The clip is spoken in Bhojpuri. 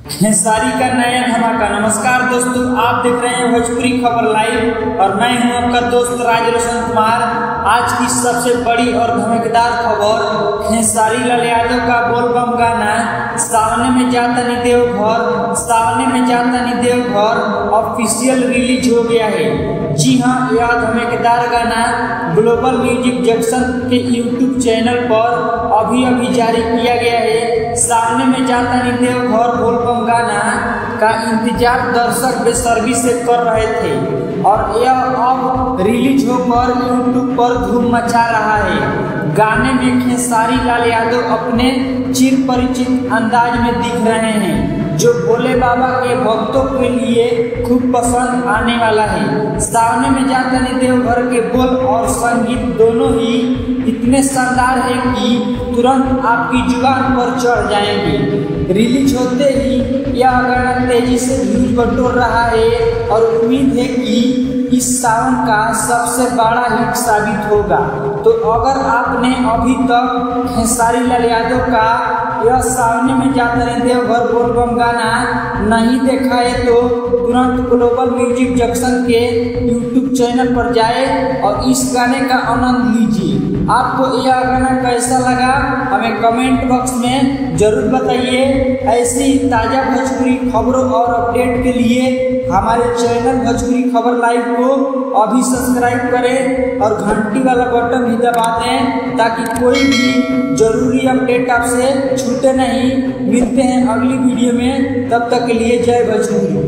खेसारी का नया धमाका। नमस्कार दोस्तों, आप देख रहे हैं भोजपुरी खबर लाइव और मैं हूं आपका दोस्त राज रोशन कुमार। आज की सबसे बड़ी और धमाकेदार खबर, खेसारी लाल यादव का बोलबम गाना सामने में जाता नहीं देवघर, सामने में जाता नहीं देवघर ऑफिशियल रिलीज हो गया है। जी हां, यह धमाकेदार गाना ग्लोबल म्यूजिक जंक्शन के यूट्यूब चैनल पर अभी जारी किया गया है। सामने में जाता नहीं देवघर बोलबम गाना का इंतजार दर्शक बेसब्री से कर रहे थे और यह अब रिलीज होकर यूट्यूब पर धूम मचा रहा है। गाने में खेसारी लाल यादव अपने चिर परिचित अंदाज में दिख रहे हैं, जो भोले बाबा के भक्तों के लिए खूब पसंद आने वाला है। सामने में जाता नहीं देवघर के बोल और संगीत दोनों ही इतने शानदार है कि तुरंत आपकी जुबान पर चढ़ जाएंगे। रिलीज होते ही यह गाना तेजी से व्यूज बटोर रहा है और उम्मीद है कि इस सावन का सबसे बड़ा हिट साबित होगा। तो अगर आपने अभी तक खेसारी लाल यादव का यह सामने में जाता नहीं देवघर बोलबम गाना नहीं देखा है तो तुरंत ग्लोबल म्यूजिक जंक्शन के यूट्यूब चैनल पर जाए और इस गाने का आनंद लीजिए। आपको यह गाना कैसा लगा हमें कमेंट बॉक्स में जरूर बताइए। ऐसी ताज़ा भोजपुरी खबरों और अपडेट के लिए हमारे चैनल भोजपुरी खबर लाइव को अभी सब्सक्राइब करें और घंटी वाला बटन भी दबा दें ताकि कोई भी जरूरी अपडेट आपसे छूटे नहीं। मिलते हैं अगली वीडियो में, तब तक के लिए जय भोजपुरी।